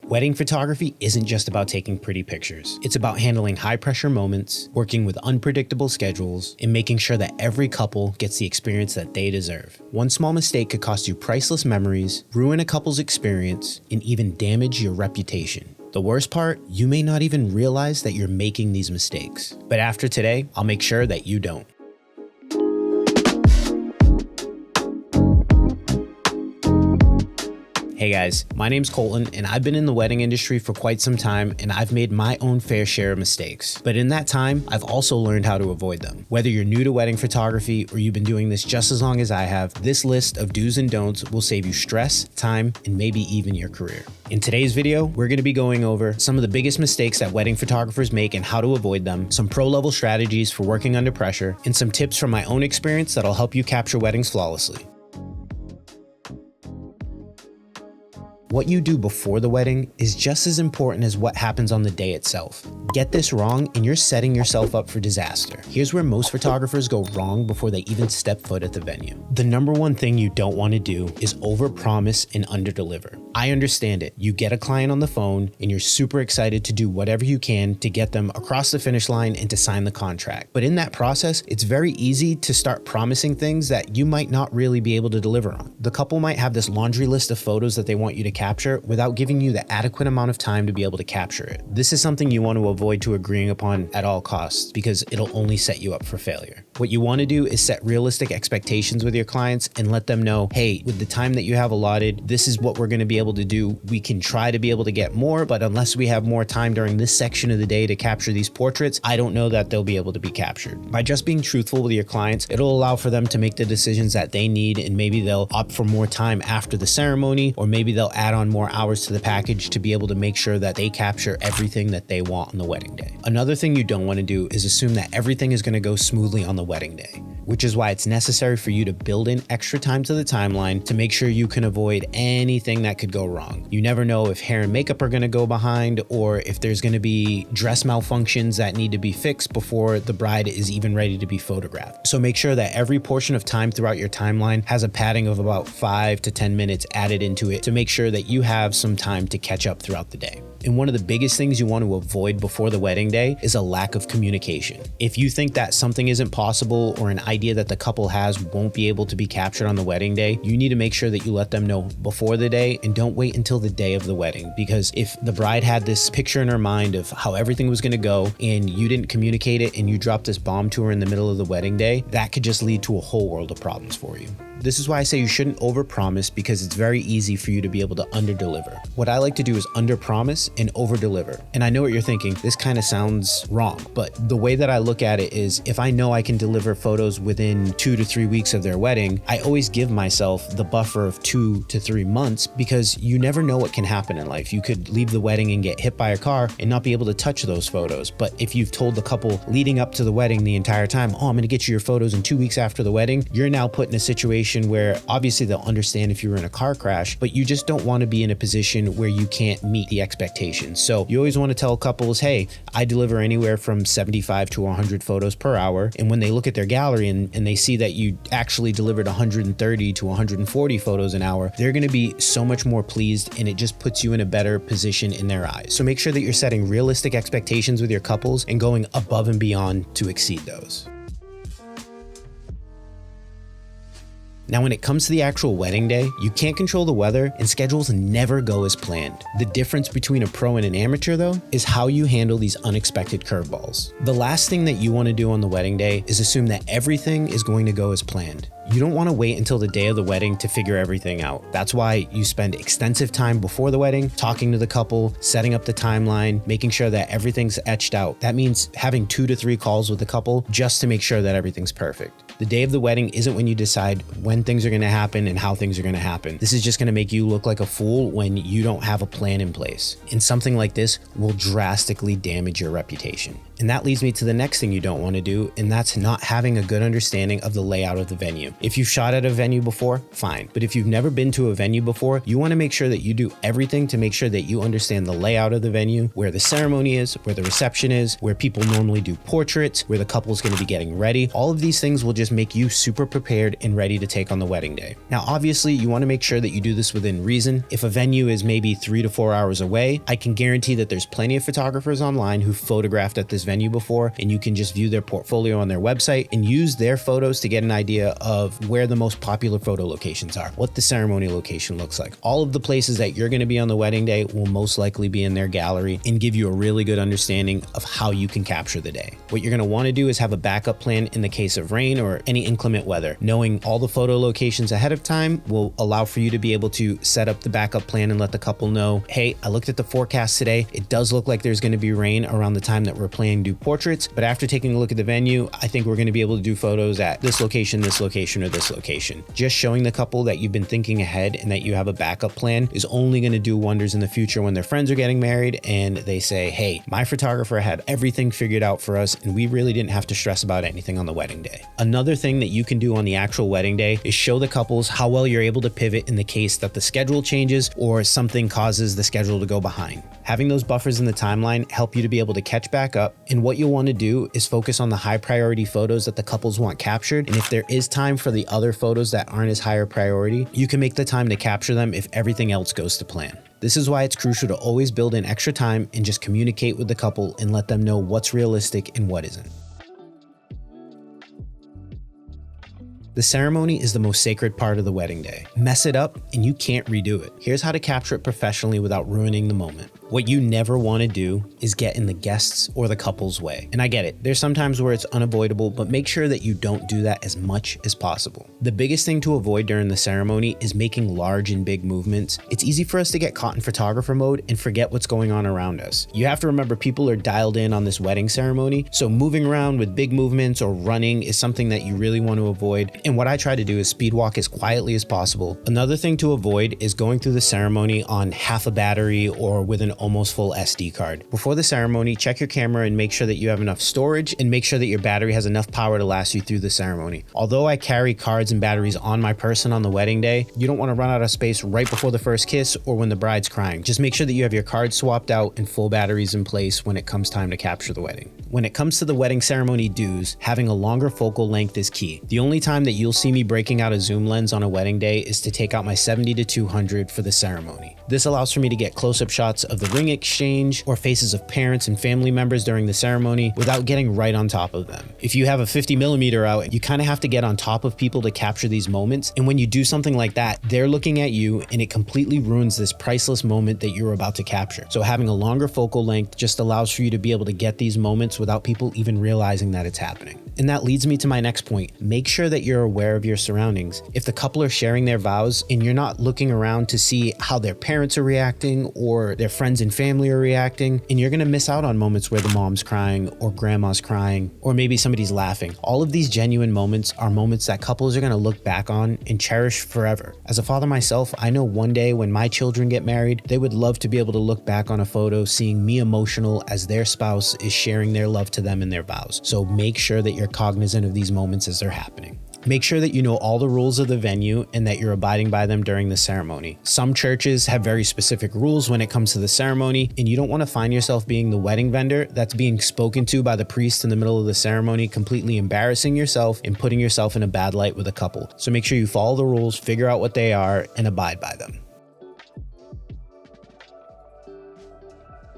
Wedding photography isn't just about taking pretty pictures. It's about handling high-pressure moments, working with unpredictable schedules, and making sure that every couple gets the experience that they deserve. One small mistake could cost you priceless memories, ruin a couple's experience, and even damage your reputation. The worst part, you may not even realize that you're making these mistakes. But after today, I'll make sure that you don't. Hey guys, my name's Colton and I've been in the wedding industry for quite some time and I've made my own fair share of mistakes. But in that time, I've also learned how to avoid them. Whether you're new to wedding photography or you've been doing this just as long as I have, this list of do's and don'ts will save you stress, time, and maybe even your career. In today's video, we're going to be going over some of the biggest mistakes that wedding photographers make and how to avoid them, some pro-level strategies for working under pressure, and some tips from my own experience that'll help you capture weddings flawlessly. What you do before the wedding is just as important as what happens on the day itself. Get this wrong and you're setting yourself up for disaster. Here's where most photographers go wrong before they even step foot at the venue. The number one thing you don't want to do is overpromise and underdeliver. I understand it. You get a client on the phone and you're super excited to do whatever you can to get them across the finish line and to sign the contract. But in that process, it's very easy to start promising things that you might not really be able to deliver on. The couple might have this laundry list of photos that they want you to capture without giving you the adequate amount of time to be able to capture it. This is something you want to avoid to agreeing upon at all costs because it'll only set you up for failure. What you want to do is set realistic expectations with your clients and let them know, hey, with the time that you have allotted, this is what we're going to be able to do. We can try to be able to get more, but unless we have more time during this section of the day to capture these portraits, I don't know that they'll be able to be captured. By just being truthful with your clients, it'll allow for them to make the decisions that they need, and maybe they'll opt for more time after the ceremony, or maybe they'll add on more hours to the package to be able to make sure that they capture everything that they want on the wedding day. Another thing you don't want to do is assume that everything is going to go smoothly on the wedding day, which is why it's necessary for you to build in extra time to the timeline to make sure you can avoid anything that could go wrong. You never know if hair and makeup are going to go behind or if there's going to be dress malfunctions that need to be fixed before the bride is even ready to be photographed. So make sure that every portion of time throughout your timeline has a padding of about 5 to 10 minutes added into it to make sure that you have some time to catch up throughout the day. And one of the biggest things you want to avoid before the wedding day is a lack of communication. If you think that something isn't possible or an idea that the couple has won't be able to be captured on the wedding day, you need to make sure that you let them know before the day and don't wait until the day of the wedding. Because if the bride had this picture in her mind of how everything was going to go and you didn't communicate it and you dropped this bomb to her in the middle of the wedding day, that could just lead to a whole world of problems for you. This is why I say you shouldn't overpromise because it's very easy for you to be able to underdeliver. What I like to do is underpromise and overdeliver. And I know what you're thinking, this kind of sounds wrong, but the way that I look at it is if I know I can deliver photos within 2 to 3 weeks of their wedding, I always give myself the buffer of 2 to 3 months because you never know what can happen in life. You could leave the wedding and get hit by a car and not be able to touch those photos. But if you've told the couple leading up to the wedding the entire time, oh, I'm going to get you your photos in 2 weeks after the wedding, you're now put in a situation where obviously they'll understand if you were in a car crash, but you just don't want to be in a position where you can't meet the expectations. So you always want to tell couples, hey, I deliver anywhere from 75 to 100 photos per hour. And when they look at their gallery and they see that you actually delivered 130 to 140 photos an hour, they're going to be so much more pleased and it just puts you in a better position in their eyes. So make sure that you're setting realistic expectations with your couples and going above and beyond to exceed those. Now, when it comes to the actual wedding day, you can't control the weather and schedules never go as planned. The difference between a pro and an amateur, though, is how you handle these unexpected curveballs. The last thing that you want to do on the wedding day is assume that everything is going to go as planned. You don't want to wait until the day of the wedding to figure everything out. That's why you spend extensive time before the wedding, talking to the couple, setting up the timeline, making sure that everything's etched out. That means having 2 to 3 calls with the couple just to make sure that everything's perfect. The day of the wedding isn't when you decide when things are going to happen and how things are going to happen. This is just going to make you look like a fool when you don't have a plan in place. And something like this will drastically damage your reputation. And that leads me to the next thing you don't want to do, and that's not having a good understanding of the layout of the venue. If you've shot at a venue before, fine. But if you've never been to a venue before, you want to make sure that you do everything to make sure that you understand the layout of the venue, where the ceremony is, where the reception is, where people normally do portraits, where the couple's going to be getting ready. All of these things will just make you super prepared and ready to take on the wedding day. Now, obviously, you want to make sure that you do this within reason. If a venue is maybe 3 to 4 hours away, I can guarantee that there's plenty of photographers online who photographed at this venue before, and you can just view their portfolio on their website and use their photos to get an idea of where the most popular photo locations are, what the ceremony location looks like. All of the places that you're going to be on the wedding day will most likely be in their gallery and give you a really good understanding of how you can capture the day. What you're going to want to do is have a backup plan in the case of rain or any inclement weather. Knowing all the photo locations ahead of time will allow for you to be able to set up the backup plan and let the couple know, hey, I looked at the forecast today. It does look like there's going to be rain around the time that we're planning to do portraits, but after taking a look at the venue, I think we're going to be able to do photos at this location, or this location. Just showing the couple that you've been thinking ahead and that you have a backup plan is only going to do wonders in the future when their friends are getting married and they say, hey, my photographer had everything figured out for us and we really didn't have to stress about anything on the wedding day. Another thing that you can do on the actual wedding day is show the couples how well you're able to pivot in the case that the schedule changes or something causes the schedule to go behind. Having those buffers in the timeline help you to be able to catch back up, and what you'll want to do is focus on the high priority photos that the couples want captured, and if there is time for the other photos that aren't as higher priority, you can make the time to capture them if everything else goes to plan. This is why it's crucial to always build in extra time and just communicate with the couple and let them know what's realistic and what isn't. The ceremony is the most sacred part of the wedding day. Mess it up and you can't redo it. Here's how to capture it professionally without ruining the moment. What you never want to do is get in the guests or the couple's way. And I get it, there's sometimes where it's unavoidable, but make sure that you don't do that as much as possible. The biggest thing to avoid during the ceremony is making large and big movements. It's easy for us to get caught in photographer mode and forget what's going on around us. You have to remember people are dialed in on this wedding ceremony, so moving around with big movements or running is something that you really want to avoid. And what I try to do is speed walk as quietly as possible. Another thing to avoid is going through the ceremony on half a battery or with an almost full SD card. Before the ceremony, check your camera and make sure that you have enough storage and make sure that your battery has enough power to last you through the ceremony. Although I carry cards and batteries on my person on the wedding day, you don't want to run out of space right before the first kiss or when the bride's crying. Just make sure that you have your cards swapped out and full batteries in place when it comes time to capture the wedding. When it comes to the wedding ceremony do's, having a longer focal length is key. The only time that you'll see me breaking out a zoom lens on a wedding day is to take out my 70-200 for the ceremony. This allows for me to get close-up shots of the ring exchange or faces of parents and family members during the ceremony without getting right on top of them. If you have a 50mm out, you kind of have to get on top of people to capture these moments, and when you do something like that, they're looking at you and it completely ruins this priceless moment that you're about to capture. So having a longer focal length just allows for you to be able to get these moments without people even realizing that it's happening. And that leads me to my next point. Make sure that you're aware of your surroundings. If the couple are sharing their vows and you're not looking around to see how their parents are reacting or their friends and family are reacting, and you're gonna miss out on moments where the mom's crying or grandma's crying or maybe somebody's laughing. All of these genuine moments are moments that couples are gonna look back on and cherish forever. As a father myself, I know one day when my children get married, they would love to be able to look back on a photo seeing me emotional as their spouse is sharing their love to them in their vows. So make sure that you're cognizant of these moments as they're happening. Make sure that you know all the rules of the venue and that you're abiding by them during the ceremony. Some churches have very specific rules when it comes to the ceremony, and you don't want to find yourself being the wedding vendor that's being spoken to by the priest in the middle of the ceremony, completely embarrassing yourself and putting yourself in a bad light with a couple. So make sure you follow the rules, figure out what they are, and abide by them.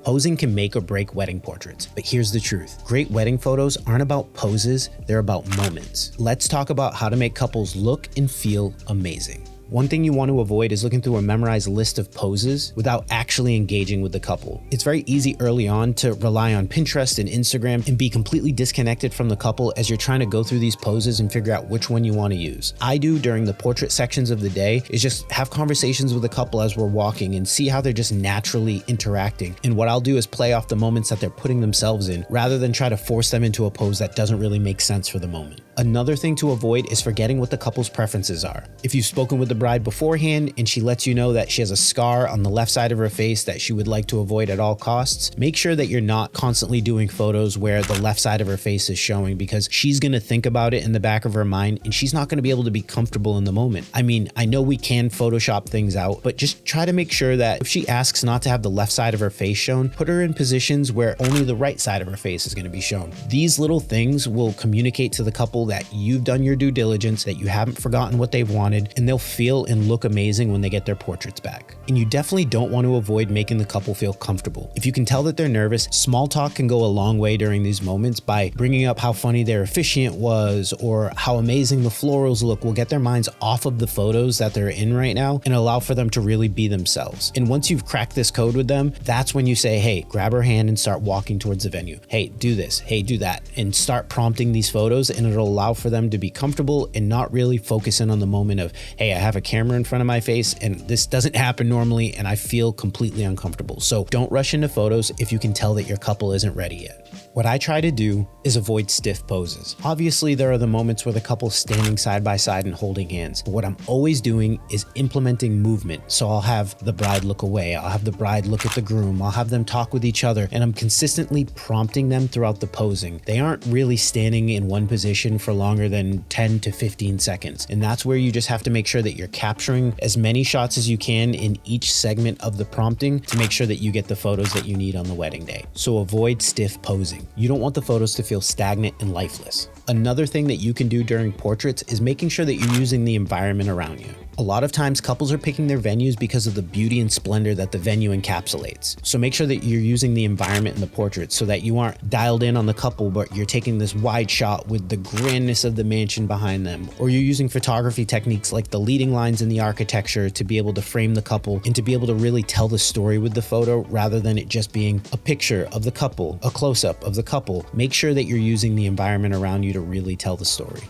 Posing can make or break wedding portraits, but here's the truth. Great wedding photos aren't about poses, they're about moments. Let's talk about how to make couples look and feel amazing. One thing you want to avoid is looking through a memorized list of poses without actually engaging with the couple. It's very easy early on to rely on Pinterest and Instagram and be completely disconnected from the couple as you're trying to go through these poses and figure out which one you want to use. I do during the portrait sections of the day is just have conversations with the couple as we're walking and see how they're just naturally interacting. And what I'll do is play off the moments that they're putting themselves in rather than try to force them into a pose that doesn't really make sense for the moment. Another thing to avoid is forgetting what the couple's preferences are. If you've spoken with the bride beforehand and she lets you know that she has a scar on the left side of her face that she would like to avoid at all costs, make sure that you're not constantly doing photos where the left side of her face is showing, because she's going to think about it in the back of her mind and she's not going to be able to be comfortable in the moment. I mean, I know we can Photoshop things out, but just try to make sure that if she asks not to have the left side of her face shown, put her in positions where only the right side of her face is going to be shown. These little things will communicate to the couple that you've done your due diligence, that you haven't forgotten what they've wanted, and they'll feel and look amazing when they get their portraits back. And you definitely don't want to avoid making the couple feel comfortable. If you can tell that they're nervous, small talk can go a long way during these moments. By bringing up how funny their officiant was or how amazing the florals look will get their minds off of the photos that they're in right now and allow for them to really be themselves. And once you've cracked this code with them, that's when you say, hey, grab her hand and start walking towards the venue. Hey, do this. Hey, do that. And start prompting these photos, and it'll allow for them to be comfortable and not really focus in on the moment of, hey, I have a camera in front of my face and this doesn't happen normally and I feel completely uncomfortable. So don't rush into photos if you can tell that your couple isn't ready yet. What I try to do is avoid stiff poses. Obviously, there are the moments where the couple's standing side by side and holding hands. But what I'm always doing is implementing movement. So I'll have the bride look away. I'll have the bride look at the groom. I'll have them talk with each other. And I'm consistently prompting them throughout the posing. They aren't really standing in one position for longer than 10 to 15 seconds. And that's where you just have to make sure that you're capturing as many shots as you can in each segment of the prompting to make sure that you get the photos that you need on the wedding day. So avoid stiff posing. You don't want the photos to feel stagnant and lifeless. Another thing that you can do during portraits is making sure that you're using the environment around you. A lot of times couples are picking their venues because of the beauty and splendor that the venue encapsulates. So make sure that you're using the environment in the portrait so that you aren't dialed in on the couple, but you're taking this wide shot with the grandness of the mansion behind them. Or you're using photography techniques like the leading lines in the architecture to be able to frame the couple and to be able to really tell the story with the photo rather than it just being a picture of the couple, a close-up of the couple. Make sure that you're using the environment around you to really tell the story.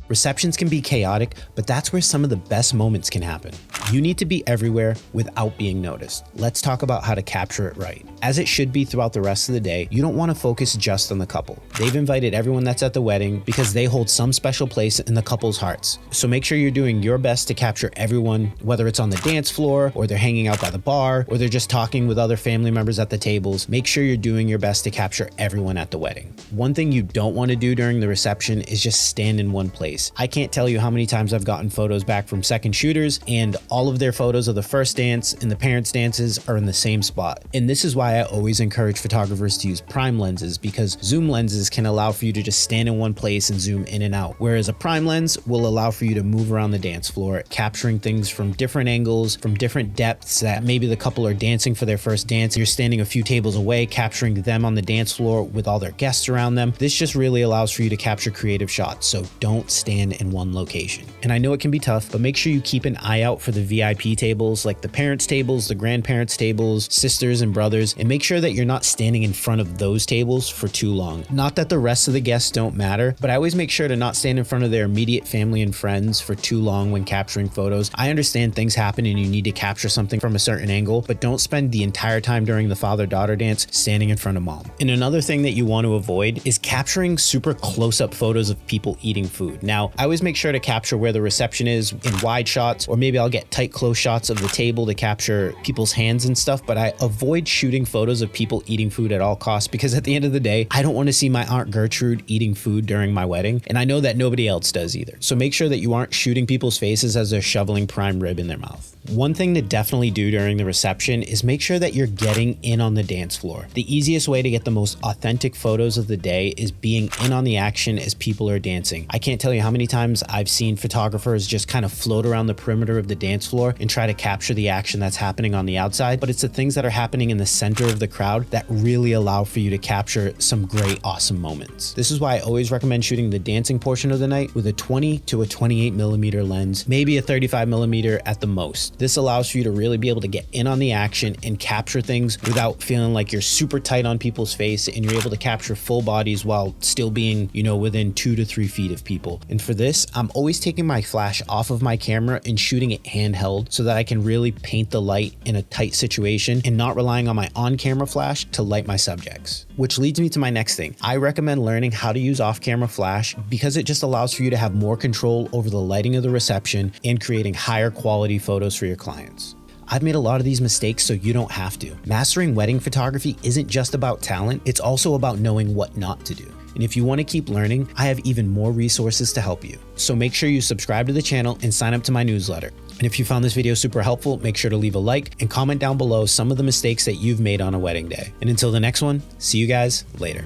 Receptions can be chaotic, but that's where some of the best moments can happen. You need to be everywhere without being noticed. Let's talk about how to capture it right. As it should be throughout the rest of the day, you don't want to focus just on the couple. They've invited everyone that's at the wedding because they hold some special place in the couple's hearts. So make sure you're doing your best to capture everyone, whether it's on the dance floor, or they're hanging out by the bar, or they're just talking with other family members at the tables. Make sure you're doing your best to capture everyone at the wedding. One thing you don't want to do during the reception is just stand in one place. I can't tell you how many times I've gotten photos back from second shooters and all of their photos of the first dance and the parents' dances are in the same spot. And this is why I always encourage photographers to use prime lenses, because zoom lenses can allow for you to just stand in one place and zoom in and out, whereas a prime lens will allow for you to move around the dance floor, capturing things from different angles, from different depths, that maybe the couple are dancing for their first dance. You're standing a few tables away, capturing them on the dance floor with all their guests around them. This just really allows for you to capture creative shots, so don't stand in one location. And I know it can be tough, but make sure you keep an eye out for the VIP tables, like the parents' tables, the grandparents' tables, sisters and brothers, and make sure that you're not standing in front of those tables for too long. Not that the rest of the guests don't matter, but I always make sure to not stand in front of their immediate family and friends for too long when capturing photos. I understand things happen and you need to capture something from a certain angle, but don't spend the entire time during the father-daughter dance standing in front of mom. And another thing that you want to avoid is capturing super close-up photos of people eating food. Now, I always make sure to capture where the reception is in wide shots, or maybe I'll get tight close shots of the table to capture people's hands and stuff, but I avoid shooting photos of people eating food at all costs, because at the end of the day, I don't want to see my Aunt Gertrude eating food during my wedding, and I know that nobody else does either. So make sure that you aren't shooting people's faces as they're shoveling prime rib in their mouth. One thing to definitely do during the reception is make sure that you're getting in on the dance floor. The easiest way to get the most authentic photos of the day is being in on the action as people are dancing. I can't tell you how many times I've seen photographers just kind of float around the perimeter of the dance floor and try to capture the action that's happening on the outside, but it's the things that are happening in the center of the crowd that really allow for you to capture some great, awesome moments. This is why I always recommend shooting the dancing portion of the night with a 20 to a 28mm lens, maybe a 35mm at the most. This allows for you to really be able to get in on the action and capture things without feeling like you're super tight on people's face, and you're able to capture full bodies while still being, within 2 to 3 feet of people. And for this, I'm always taking my flash off of my camera and shooting it handheld handheld so that I can really paint the light in a tight situation and not relying on my on-camera flash to light my subjects. Which leads me to my next thing. I recommend learning how to use off-camera flash because it just allows for you to have more control over the lighting of the reception and creating higher quality photos for your clients. I've made a lot of these mistakes so you don't have to. Mastering wedding photography isn't just about talent, it's also about knowing what not to do. And if you want to keep learning, I have even more resources to help you. So make sure you subscribe to the channel and sign up to my newsletter. And if you found this video super helpful, make sure to leave a like and comment down below some of the mistakes that you've made on a wedding day. And until the next one, see you guys later.